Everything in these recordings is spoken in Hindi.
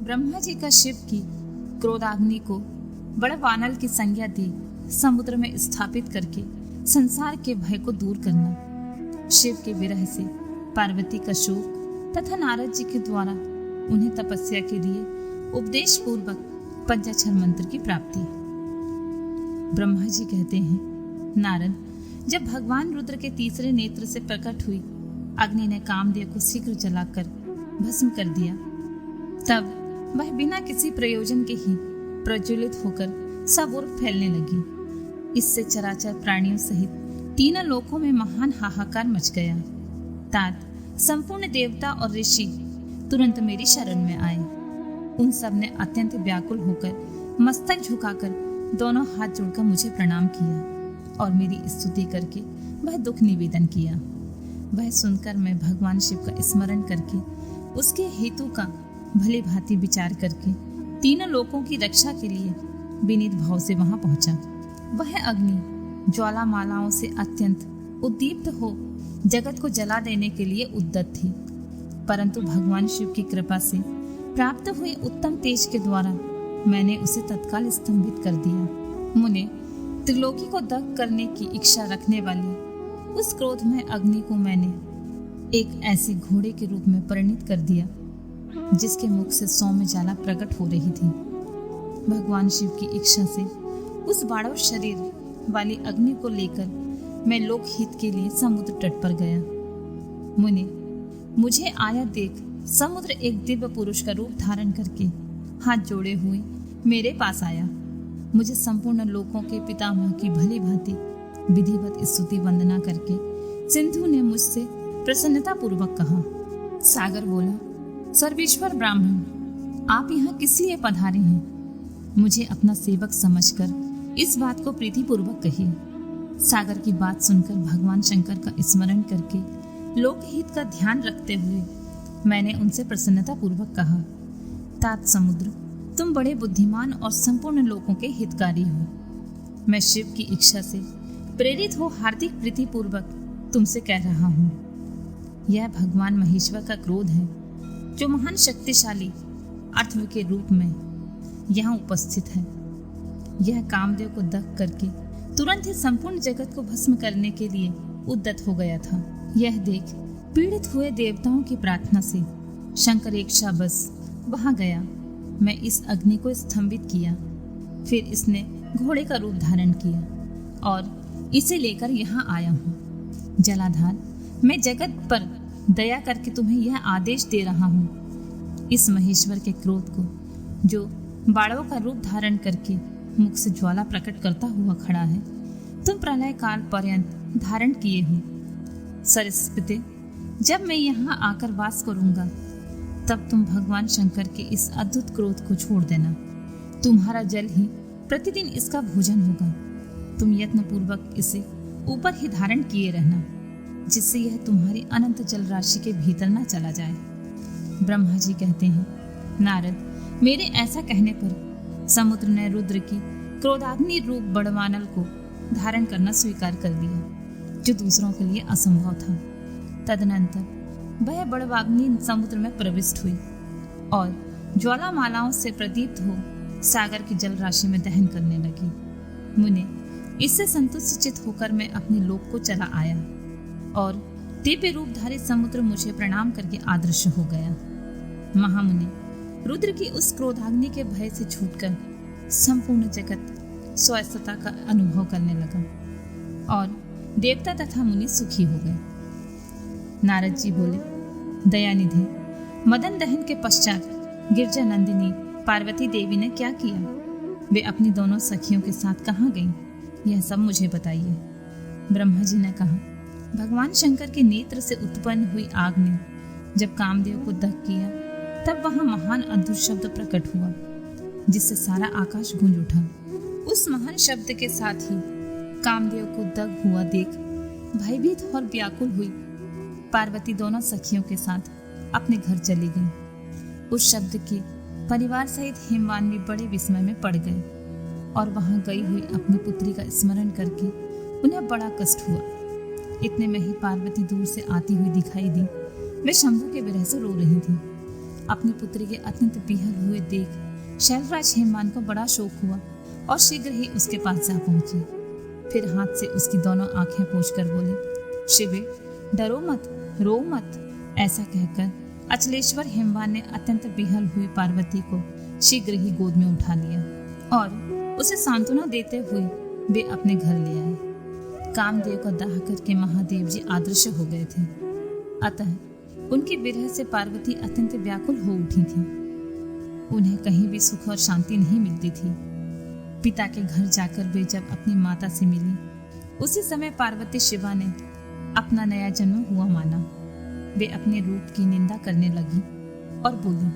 ब्रह्मा जी का शिव की क्रोधाग्नि को बड़े वानल की संज्ञा दे समुद्र में स्थापित करके संसार के भय को दूर करना। शिव के विरह से पार्वती का शोक तथा नारद जी के द्वारा उन्हें तपस्या के लिए उपदेश पूर्वक पंचाक्षर मंत्र की प्राप्ति। ब्रह्मा जी कहते हैं, नारद, जब भगवान रुद्र के तीसरे नेत्र से प्रकट हुई अग्नि ने कामदेव को शीघ्र जलाकर भस्म कर दिया, तब वह बिना किसी प्रयोजन के ही प्रज्वलित होकर सब ओर फैलने लगी। इससे चराचर प्राणियों सहित तीनों लोकों में महान हाहाकार मच गया। तात संपूर्ण देवता और ऋषि तुरंत मेरी शरण में आए। उन सब ने अत्यंत व्याकुल होकर मस्तक झुकाकर दोनों हाथ जोड़कर मुझे प्रणाम किया और मेरी स्तुति करके वह दुख निवेदन किया। वह सुनकर मैं भगवान शिव का स्मरण करके उसके हेतु का भली भांति विचार करके तीनों लोकों की रक्षा के लिए विनीत भाव से वहां पहुंचा। वह अग्नि ज्वालामालाओं से अत्यंत उद्दीप्त हो जगत को जला देने के लिए उद्यत थी, परंतु भगवान शिव की कृपा से प्राप्त हुए उत्तम तेज के द्वारा मैंने उसे तत्काल स्तंभित कर दिया। मुने, त्रिलोकी को दग्ध करने की इच्छा रखने वाली उस क्रोध में अग्नि को मैंने एक ऐसे घोड़े के रूप में परिणित कर दिया जिसके मुख से सौम्य ज्वाला प्रकट हो रही थी। भगवान शिव की इच्छा से उस बाड़व शरीर वाली अग्नि को लेकर मैं लोक हित के लिए समुद्र तट पर गया। मुने, मुझे आया देख समुद्र एक दिव्य पुरुष का रूप धारण करके हाथ जोड़े हुए मेरे पास आया। मुझे संपूर्ण लोकों के पितामह की भली भांति विधिवत स्तुति वंदना करके सिंधु ने मुझसे प्रसन्नता पूर्वक कहा। सागर बोला, सर्वेश्वर ब्राह्मण, आप यहाँ किस लिए पधारे हैं? मुझे अपना सेवक समझकर इस बात को प्रीतिपूर्वक कहिए। सागर की बात सुनकर भगवान शंकर का स्मरण करके लोकहित का ध्यान रखते हुए मैंने उनसे प्रसन्नता पूर्वक कहा, तात समुद्र, तुम बड़े बुद्धिमान और संपूर्ण लोगों के हितकारी हो। मैं शिव की इच्छा से प्रेरित हो हार्दिक प्रीति पूर्वक तुमसे कह रहा हूँ। यह भगवान महेश्वर का क्रोध है जो महान शक्तिशाली अर्थव के रूप में यहाँ उपस्थित है। यह कामदेव को दग्ध करके तुरंत ही संपूर्ण जगत को भस्म करने के लिए उद्यत हो गया था। यह देख पीड़ित हुए देवताओं की प्रार्थना से शंकर इच्छा बस वहां गया। मैं इस अग्नि को स्तंभित किया, फिर इसने घोड़े का रूप धारण किया और इसे लेकर यहाँ आया हूँ। जलाधार, मैं जगत पर दया करके तुम्हें यह आदेश दे रहा हूँ, इस महेश्वर के क्रोध को जो बाड़ों का रूप धारण करके मुख से ज्वाला प्रकट करता हुआ खड़ा है, तुम प्रलय काल पर्यंत धारण किए हो। सरस्वती, जब मैं यहाँ आकर वास करूंगा तब तुम भगवान शंकर के इस अद्भुत क्रोध को छोड़ देना। तुम्हारा जल ही प्रतिदिन इसका भोजन होगा। तुम यत्न पूर्वक इसे ऊपर ही धारण किए रहना, जिससे यह तुम्हारी अनंत जल राशि के भीतर न चला जाए। ब्रह्मा जी कहते हैं, नारद, मेरे ऐसा कहने पर समुद्र ने रुद्र की क्रोधाग्नि रूप बड़वानल को धारण करना स्वीकार कर लिया, जो दूसरों के लिए असंभव था। तदनंतर वह बड़वाग्नि समुद्र में प्रविष्ट हुई और ज्वालामालाओं से प्रदीप्त हो सागर की जल राशि में दहन करने लगी। मुने, इससे संतुष्ट चित होकर मैं अपने लोक को चला आया और दिव्य रूपधारी समुद्र मुझे प्रणाम करके आदृश्य हो गया। महामुनि, रुद्र की उस क्रोधाग्नि के भय से छूटकर संपूर्ण जगत स्वस्थता का अनुभव करने लगा और देवता तथा मुनि सुखी हो गए। नारद जी बोले, दयानिधि, मदन दहन के पश्चात गिरजा नंदिनी पार्वती देवी ने क्या किया? वे अपनी दोनों सखियों के साथ कहाँ गईं? यह सब मुझे बताइए। ब्रह्मा जी ने कहा, भगवान शंकर के नेत्र से उत्पन्न हुई आग ने जब कामदेव को दग्ध किया तब वहां महान अद्भुत शब्द प्रकट हुआ, जिससे सारा आकाश गूंज उठा। उस महान शब्द के साथ ही कामदेव को दग्ध हुआ देख भयभीत और व्याकुल हुई पार्वती दोनों सखियों के साथ अपने घर चली गई। उस शब्द के परिवार सहित हिमवान बड़े विस्मय में पड़ गए और वहां गई हुई अपनी पुत्री का स्मरण करके उन्हें बड़ा कष्ट हुआ। इतने में ही पार्वती दूर से आती हुई दिखाई दी। वे शंभू के विरह से रो रही थी। अपनी पुत्री के अत्यंत विहल हुए देख शैलराज हेमवान को बड़ा शौक हुआ और शीघ्र ही उसके पास जा पहुंचे। फिर हाथ से उसकी दोनों आंखें पोंछकर बोले, शिवे, डरो मत, रो मत। ऐसा कहकर अचलेश्वर हेमवान ने अत्यंत विहल हुई पार्वती को शीघ्र ही गोद में उठा लिया और उसे सांत्वना देते हुए वे अपने घर ले आए। कामदेव को दाह करके महादेव जी अदृश्य हो गए थे, अतः उनके विरह से पार्वती अत्यंत व्याकुल हो उठी थी। उन्हें कहीं भी सुख और शांति नहीं मिलती थी। पिता के घर जाकर वे जब अपनी माता से मिली, उसी समय पार्वती शिवा ने अपना नया जन्म हुआ माना। वे अपने रूप की निंदा करने लगी और बोली,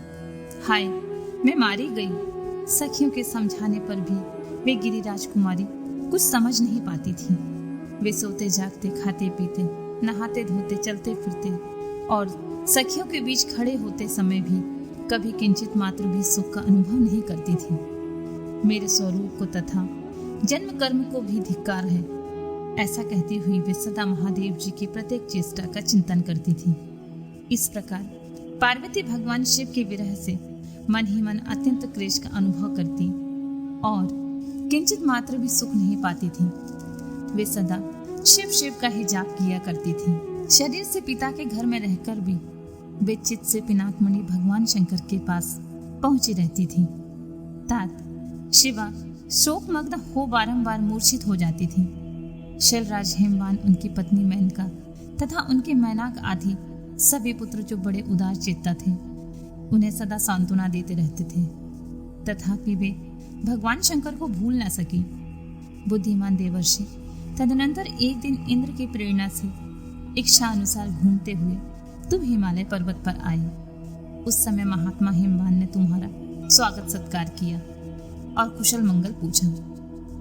हाय, मैं मारी गई। सखियों के समझाने पर भी वे गिरिराज कुमारी कुछ समझ नहीं पाती थी। वे सोते जागते, खाते पीते, नहाते धोते, चलते फिरते और सखियों के बीच खड़े होते समय भी कभी किंचित मात्र भी सुख का अनुभव नहीं करती थी। मेरे स्वरूप को तथा जन्म कर्म को भी धिक्कार है, ऐसा कहती हुई वे सदा महादेव जी की प्रत्येक चेष्टा का चिंतन करती थी। इस प्रकार पार्वती भगवान शिव के विरह से मन ही मन अत्यंत क्लेश का अनुभव करती और किंचित मात्र भी सुख नहीं पाती थी। वे सदा शिव शिव का ही जाप किया करती थी। शरीर से पिता के घर में रहकर भी वे चित्त से पिनाकमणि भगवान शंकर के पास पहुंची रहती थी। तात शिवा शोकमग्न हो बारंबार मूर्छित हो जाती थी। शैलराज हेमवान, उनकी पत्नी मेनका तथा उनके मैनाक आदि सभी पुत्र जो बड़े उदार चेता थे, उन्हें सदा सांत्वना देते रहते थे। तथापि वे भगवान शंकर को भूल न सकी। बुद्धिमान देवर्षि तदनंतर एक दिन इंद्र की प्रेरणा से इच्छा अनुसार घूमते हुए तुम हिमालय पर्वत पर आए। उस समय महात्मा हेमवान ने तुम्हारा स्वागत सत्कार किया और कुशल मंगल पूछा।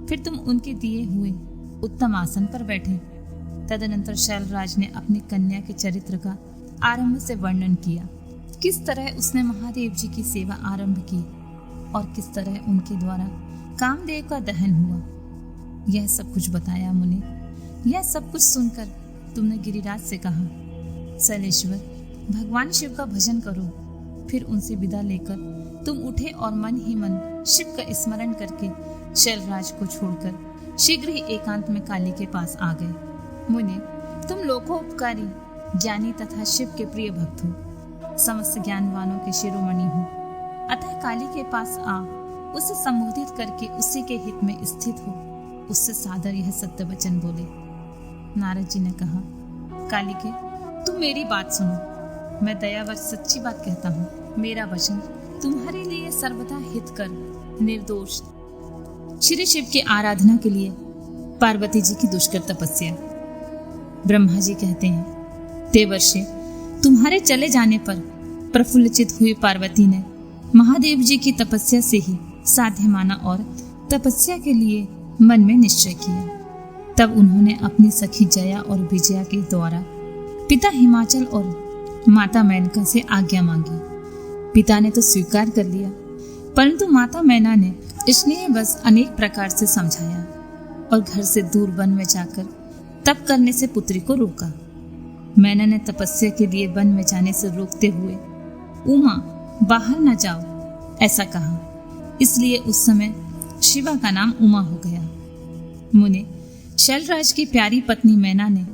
फिर तुम उनके दिए हुए उत्तम आसन पर बैठे। तदनंतर शैलराज ने अपनी कन्या के चरित्र का आरंभ से वर्णन किया। किस तरह उसने महादेव जी की सेवा आरंभ की और किस तरह उनके द्वारा कामदेव का दहन हुआ, यह सब कुछ बताया मुने। यह सब कुछ सुनकर तुमने गिरिराज से कहा, शैलेश्वर, भगवान शिव का भजन करो। फिर उनसे विदा लेकर तुम उठे और मन ही मन शिव का स्मरण करके शैलराज को छोड़कर शीघ्र ही एकांत में काली के पास आ गए। मुने, तुम लोकोपकारी, ज्ञानी तथा शिव के प्रिय भक्त हो, समस्त ज्ञानवानों के शिरोमणि हो, अतः काली के पास आ उसे संबोधित करके उसी के हित में स्थित हो, उससे सादर यह सत्य वचन बोले। नारद जी ने कहा, काली के, तुम मेरी बात सुनो। मैं दयावश सच्ची बात कहता हूँ। मेरा वचन तुम्हारे लिए सर्वदा हितकर, निर्दोष श्री शिव की आराधना के लिए पार्वती जी की दुष्कर तपस्या। ब्रह्मा जी कहते हैं, देवर्षि, तुम्हारे चले जाने पर प्रफुल्लचित हुई पार्वती ने महादेव जी की तपस्या से ही साध्य माना और तपस्या के लिए मन में निश्चय किया। तब उन्होंने अपनी सखी जया और विजया के द्वारा पिता हिमाचल और माता मेनका से आज्ञा मांगी। पिता ने तो स्वीकार कर लिया, परंतु माता मैना ने इसलिए बस अनेक प्रकार से समझाया और घर से दूर वन में जाकर तप करने से पुत्री को रोका। मैना ने तपस्या के लिए वन में जाने से रोकते हुए, उमा, बाहर न जाओ, ऐसा कहा। इसलिए उस समय शिवा का नाम उमा हो गया। मुने, शैलराज की प्यारी पत्नी मैना ने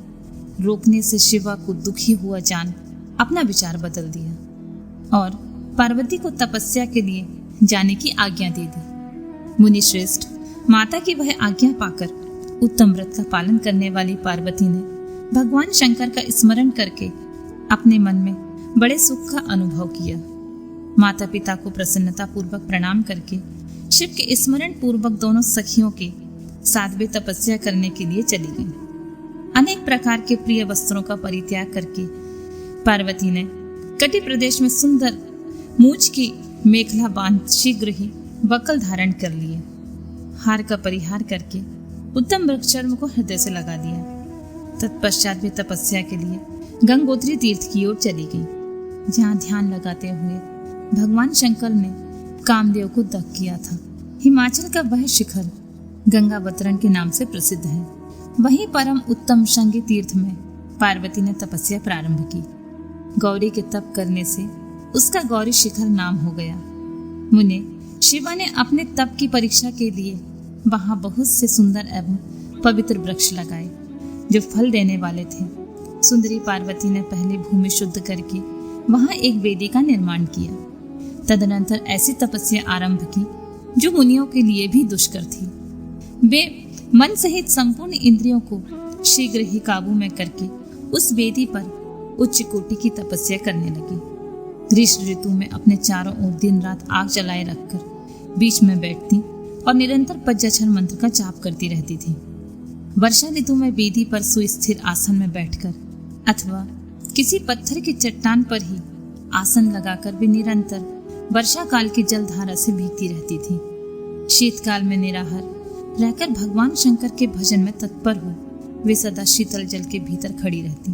रोकने से शिवा को दुखी हुआ जान अपना विचार बदल दिया और पार्वती को तपस्या के लिए जाने की आज्ञा दे दी। मुनि श्रेष्ठ, माता की वह आज्ञा पाकर उत्तम व्रत का पालन करने वाली पार्वती ने भगवान शंकर का स्मरण करके अपने मन में बड़े सुख का अनुभव किया। माता पिता को प्रसन्नता पूर्वक प्रणाम करके शिव के स्मरण पूर्वक दोनों सखियों के साथ वे तपस्या करने के लिए चली गईं। अनेक प्रकार के प्रिय वस्त्रों का परित्याग करके पार्वती ने कटि प्रदेश में सुंदर मूंछ की मेखला बांध शीघ्र ही वकल धारण कर लिए। हार का परिहार करके उत्तम वृक्षचर्म को हृदय से लगा दिया। तत्पश्चात वे तपस्या के लिए गंगोत्री तीर्थ की ओर चली गई, जहाँ ध्यान लगाते हुए भगवान शंकर ने कामदेव को दग्ध किया था। हिमाचल का वह शिखर गंगावतरण के नाम से प्रसिद्ध है। वहीं परम उत्तम शंगी तीर्थ में पार्वती ने तपस्या प्रारंभ की। गौरी के तप करने से उसका गौरी शिखर नाम हो गया। मुने शिवा ने अपने तप की परीक्षा के लिए वहां बहुत से सुंदर एवं पवित्र वृक्ष लगाए जो फल देने वाले थे। सुंदरी पार्वती ने पहले भूमि शुद्ध करके वहां एक वेदी का निर्माण किया। तदनंतर ऐसी तपस्या आरंभ की जो मुनियों के लिए भी दुष्कर थी। वे मन सहित संपूर्ण इंद्रियों को शीघ्र ही काबू में करके उस वेदी पर उच्च कोटि की तपस्या करने लगी। ग्रीष्म ऋतु में अपने चारों ओर दिन रात आग जलाए रखकर बीच में बैठती और निरंतर पंचाक्षर मंत्र का जाप करती रहती थी। वर्षा ऋतु में वेदी पर सुस्थिर आसन में बैठकर अथवा किसी पत्थर की चट्टान पर ही आसन लगाकर वे निरंतर वर्षा काल की जलधारा से भीगती रहती थी। शीतकाल में निराहार रहकर भगवान शंकर के भजन में तत्पर हो वे सदा शीतल जल के भीतर खड़ी रहती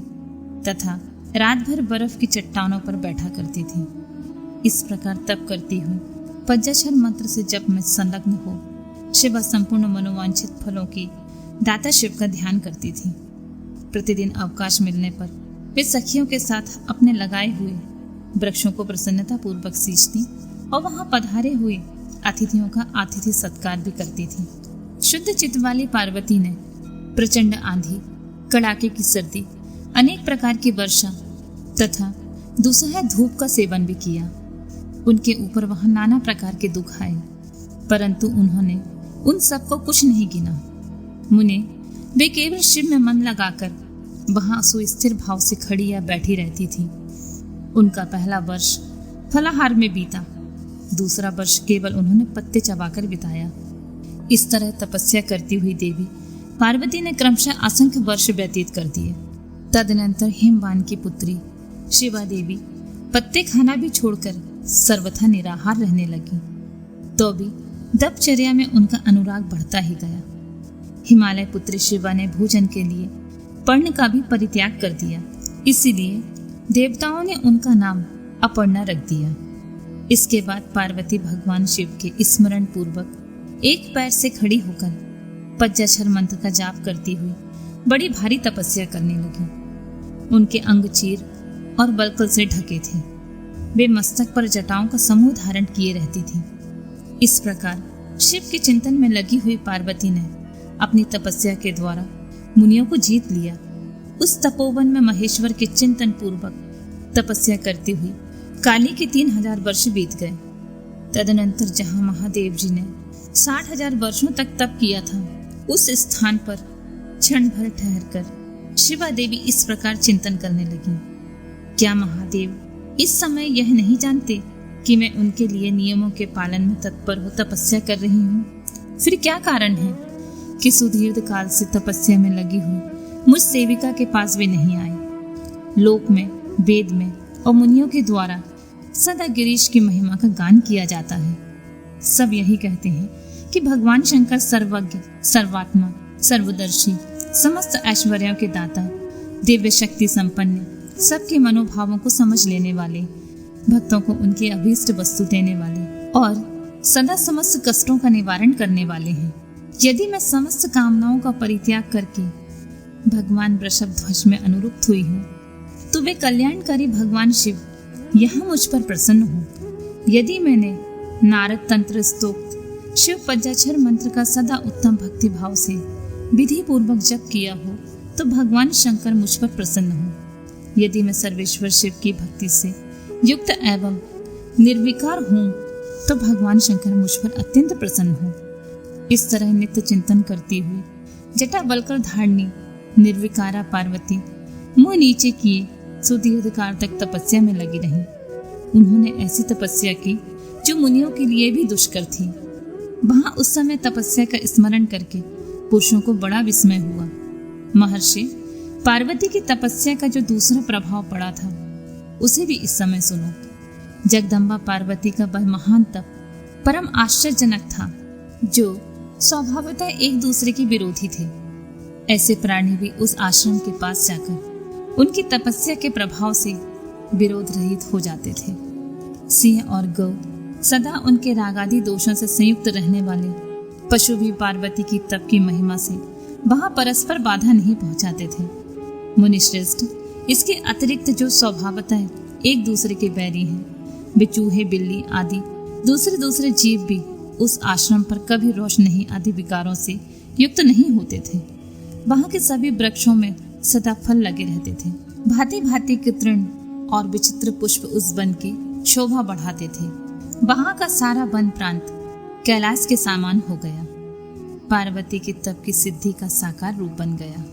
तथा रात भर बर्फ की चट्टानों पर बैठा करती थी। इस प्रकार तप करती हुई पंचाक्षर मंत्र से जप में संलग्न हो शिवा संपूर्ण मनोवांछित फलों की दाता शिव का ध्यान करती थी। प्रतिदिन अवकाश मिलने पर वे सखियों के साथ अपने लगाए हुए वृक्षों को प्रसन्नता पूर्वक सींचती और वहां पधारे हुए अतिथियों का आतिथ्य सत्कार भी करती थी। शुद्ध चित्त वाली पार्वती ने प्रचंड आंधी, कड़ाके की सर्दी, अनेक प्रकार की वर्षा तथा दुसह धूप का सेवन भी किया। उनके ऊपर वहां नाना प्रकार के दुख आए, परंतु उन्होंने उन सबको कुछ नहीं गिना। मुने वे केवल शिव में मन लगाकर वहां सुस्थिर भाव से खड़ी या बैठी रहती थी। उनका पहला वर्ष फलाहार में बीता, दूसरा वर्ष केवल उन्होंने पत्ते चबाकर बिताया। इस तरह तपस्या करती हुई देवी पार्वती ने क्रमशः असंख्य वर्ष व्यतीत कर दिए। तदनंतर हिमवान की पुत्री शिवा देवी पत्ते खाना भी छोड़कर सर्वथा निराहार रहने लगी। तो भी दपचर्या में उनका अनुराग बढ़ता ही गया। हिमालय पुत्री शिवा ने भोजन के लिए पर्ण का भी परित्याग कर दिया, इसीलिए देवताओं ने उनका नाम अपर्णा रख दिया। इसके बाद पार्वती भगवान शिव के स्मरण पूर्वक एक पैर से खड़ी होकर पंचाक्षर मंत्र का जाप करती हुई बड़ी भारी तपस्या करने लगी। उनके अंग चीर और बलकल से ढके थे। वे मस्तक पर जटाओं का समूह धारण किए रहती थी। इस प्रकार शिव के चिंतन में लगी हुई पार्वती ने अपनी तपस्या के द्वारा मुनियों को जीत लिया। उस तपोवन में महेश्वर के चिंतन पूर्वक तपस्या करती हुई काली के 3000 वर्ष बीत गए। तदनंतर जहां महादेव जी ने 60,000 वर्षों तक तप किया था, उस स्थान पर क्षण भर ठहरकर शिवा देवी इस प्रकार चिंतन करने लगी, क्या महादेव इस समय यह नहीं जानते कि मैं उनके लिए नियमों के पालन में तत्पर हो तपस्या कर रही हूँ? फिर क्या कारण है कि सुदीर्घ काल से तपस्या में लगी हुई मुझ सेविका के पास वे नहीं आए? लोक में, वेद में और मुनियों के द्वारा सदा गिरीश की महिमा का गान किया जाता है। सब यही कहते हैं कि भगवान शंकर सर्वज्ञ, सर्वात्मा, सर्वदर्शी, समस्त ऐश्वर्यों के दाता, दिव्य शक्ति संपन्न, सबके मनोभावों को समझ लेने वाले, भक्तों को उनकी अभीष्ट वस्तु देने वाले और सदा समस्त कष्टों का निवारण करने वाले हैं। यदि मैं समस्त कामनाओं का परित्याग करके भगवान वृषभ ध्वज में अनुरुक्त हुई हूँ, तो वे कल्याणकारी भगवान शिव यहाँ मुझ पर प्रसन्न हो। यदि मैंने नारद तंत्र स्तोक्त शिव पंचाक्षर मंत्र का सदा उत्तम भक्ति भाव से विधि पूर्वक जप किया हो, तो भगवान शंकर मुझ पर प्रसन्न हो। यदि मैं सर्वेश्वर शिव की भक्ति से युक्त एवं निर्विकार हूँ, तो भगवान शंकर मुझ पर अत्यंत प्रसन्न हो। इस तरह नित्य चिंतन करती हुई जटा बलकर धारणी निर्विकारा पार्वती मुंह नीचे किए सुदीर्घ काल तक तपस्या में लगी रही। उन्होंने ऐसी तपस्या की जो मुनियों के लिए भी दुष्कर थी। वहां उस समय तपस्या का स्मरण करके पुरुषों को बड़ा विस्मय हुआ। महर्षि, पार्वती की तपस्या का जो दूसरा प्रभाव पड़ा था, उसे भी इस समय सुनो। जगदम्बा पार्वती का वह महान तप परम आश्चर्यजनक था, जो स्वभावतः एक दूसरे के विरोधी थे। ऐसे प्राणी भी उस आश्रम के पास जाकर उनकी तपस्या के प्रभाव से विरोध रहित हो जाते थे। सिंह और गौ सदा उनके रागादि दोषों से संयुक्त रहने वाले पशु भी पार्वती की तप की महिमा से वहां परस्पर बाधा नहीं पहुंचाते थे। मुनिश्रेष्ठ, इसके अतिरिक्त जो स्वभावतः एक दूसरे के बैरी हैं, बिचूहे, बिल्ली आदि दूसरे जीव भी उस आश्रम पर कभी रोशनी आदि विकारों से युक्त नहीं होते थे। वहां के सभी वृक्षों में सदा फल लगे रहते थे। भांति भांति के तृण और विचित्र पुष्प उस वन की शोभा बढ़ाते थे। वहां का सारा वन प्रांत कैलाश के समान हो गया। पार्वती के तप की सिद्धि का साकार रूप बन गया।